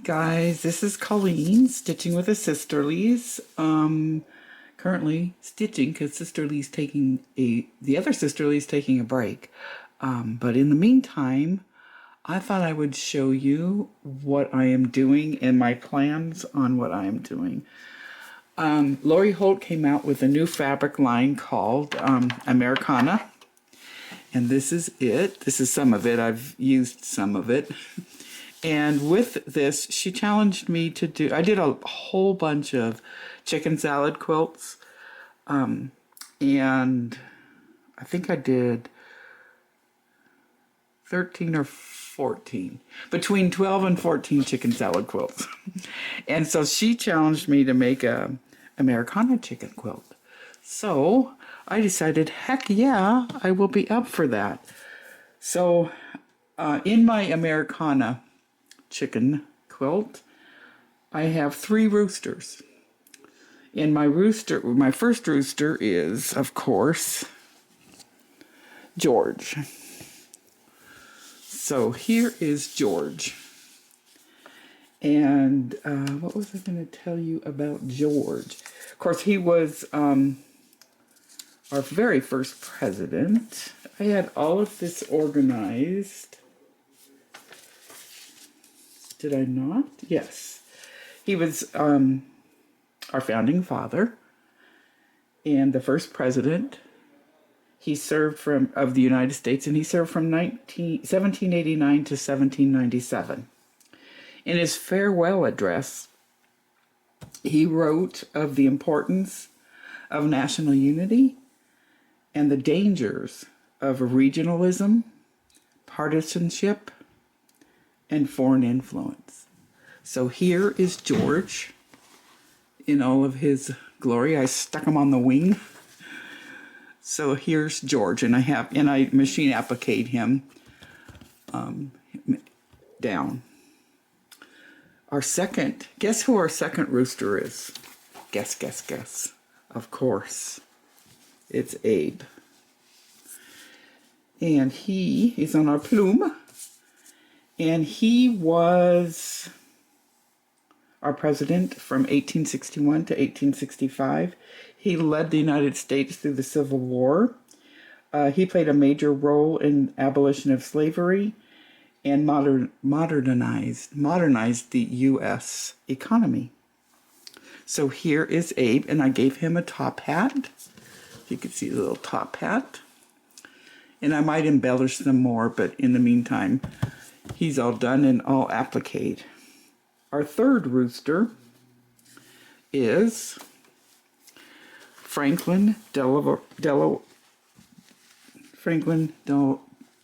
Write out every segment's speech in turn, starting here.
Guys, this is Colleen stitching with the Sisterlies. Currently stitching because the other Sisterly's taking a break. But in the meantime, I thought I would show you what I am doing and my plans on what I am doing. Lori Holt came out with a new fabric line called Americana. And this is it. This is some of it. I've used some of it. And with this, she challenged me to do, I did a whole bunch of chicken salad quilts. And I think I did 13 or 14, between 12 and 14 chicken salad quilts. And so she challenged me to make a Americana chicken quilt. So I decided, heck yeah, I will be up for that. So in my Americana chicken quilt, I have 3 roosters. And my first rooster is, of course, George. So here is George. And what was I going to tell you about George? Of course, he was our very first president. I had all of this organized. Did I not? Yes. He was our founding father and the first president. He served of the United States, and he served from 1789 to 1797. In his farewell address, he wrote of the importance of national unity and the dangers of regionalism, partisanship, and foreign influence. So here is George in all of his glory. I stuck him on the wing. So here's George, and I machine appliqued him down. Guess who our second rooster is? Guess. Of course, it's Abe. And he is on our plume. And he was our president from 1861 to 1865. He led the United States through the Civil War. He played a major role in abolition of slavery and modernized the U.S. economy. So here is Abe, and I gave him a top hat. You can see the little top hat. And I might embellish them more, but in the meantime, he's all done and all appliqued. Our third rooster is Franklin Roosevelt. Franklin Delano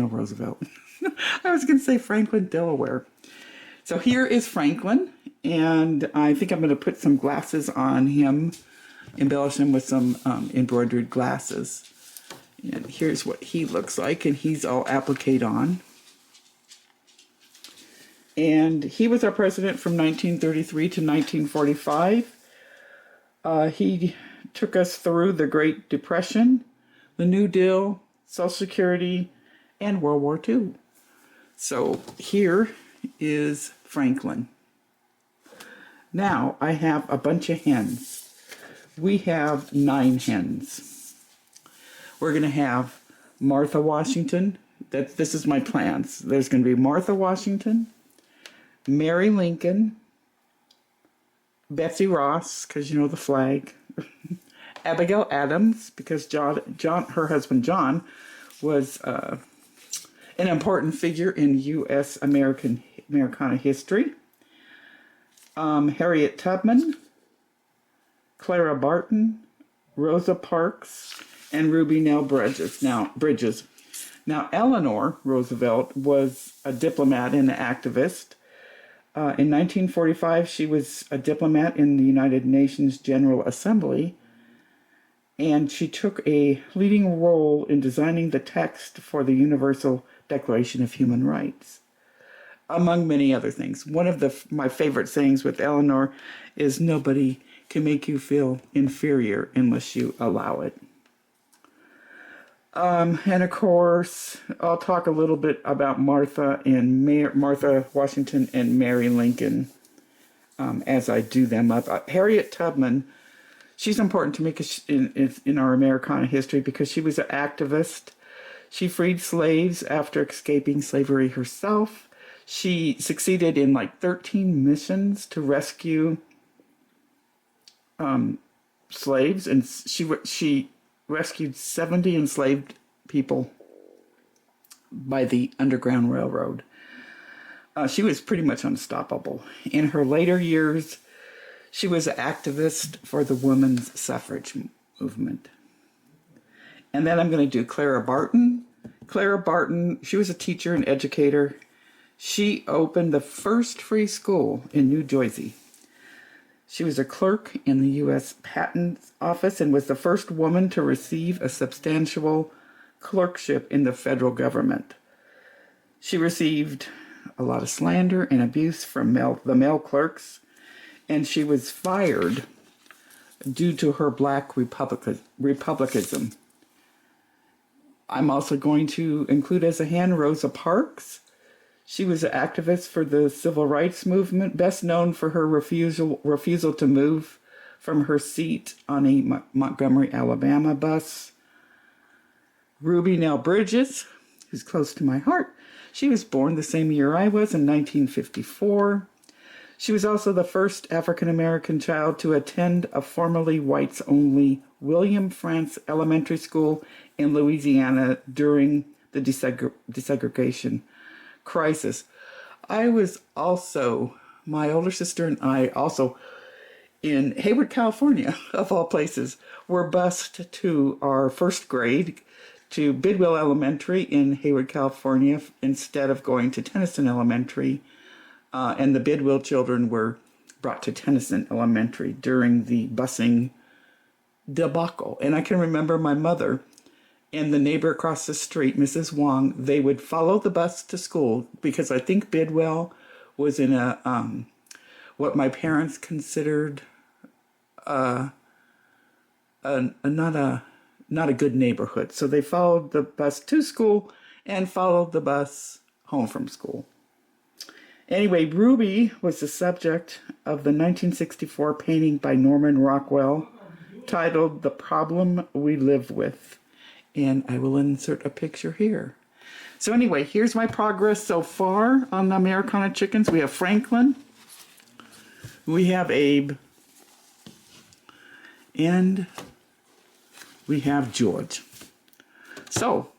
Roosevelt. I was going to say Franklin, Delaware. So here is Franklin, and I think I'm going to put some glasses on him, embellish him with some embroidered glasses. And here's what he looks like, and he's all appliqued on. And he was our president from 1933 to 1945. He took us through the Great Depression, the New Deal, Social Security, and World War II. So here is Franklin. Now I have a bunch of hens. We have 9 hens. We're going to have Martha Washington. This is my plans. There's going to be Martha Washington, Mary Lincoln, Betsy Ross, because you know the flag, Abigail Adams, because her husband John was an important figure in U.S. Americana history, Harriet Tubman, Clara Barton, Rosa Parks, and Ruby Nell Bridges. Now, Eleanor Roosevelt was a diplomat and an activist. In 1945, she was a diplomat in the United Nations General Assembly, and she took a leading role in designing the text for the Universal Declaration of Human Rights, among many other things. One of my favorite sayings with Eleanor is, nobody can make you feel inferior unless you allow it. And of course, I'll talk a little bit about Martha Washington and Mary Lincoln as I do them up. Harriet Tubman, she's important to me in our Americana history because she was an activist. She freed slaves after escaping slavery herself. She succeeded in like 13 missions to rescue slaves, and she rescued 70 enslaved people by the Underground Railroad. She was pretty much unstoppable. In her later years, she was an activist for the women's suffrage movement. And then I'm going to do Clara Barton. Clara Barton, she was a teacher and educator. She opened the first free school in New Jersey. She was a clerk in the U.S. Patent Office and was the first woman to receive a substantial clerkship in the federal government. She received a lot of slander and abuse from the male clerks, and she was fired due to her black republicanism. I'm also going to include as a hand Rosa Parks. She was an activist for the civil rights movement, best known for her refusal to move from her seat on a Montgomery, Alabama bus. Ruby Nell Bridges, who's close to my heart. She was born the same year I was, in 1954. She was also the first African-American child to attend a formerly whites-only William Frantz Elementary School in Louisiana during the desegregation crisis. I was also, my older sister and I also, in Hayward, California, of all places, were bused to our first grade to Bidwell Elementary in Hayward, California, instead of going to Tennyson Elementary. And the Bidwell children were brought to Tennyson Elementary during the busing debacle. And I can remember my mother and the neighbor across the street, Mrs. Wong, they would follow the bus to school because I think Bidwell was in a what my parents considered not a good neighborhood. So they followed the bus to school and followed the bus home from school. Anyway, Ruby was the subject of the 1964 painting by Norman Rockwell titled "The Problem We Live With." And I will insert a picture here. So anyway, here's my progress so far on the Americana Chickens. We have Franklin, we have Abe, and we have George. So,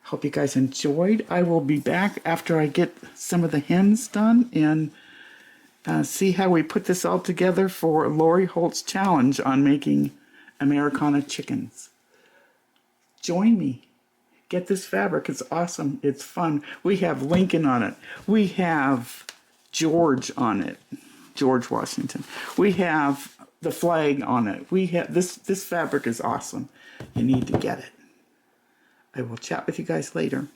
hope you guys enjoyed. I will be back after I get some of the hens done and see how we put this all together for Lori Holt's challenge on making Americana chickens. Join me. Get this fabric. It's awesome. It's fun. We have Lincoln on it. We have George on it. George Washington. We have the flag on it. We have this fabric is awesome. You need to get it. I will chat with you guys later.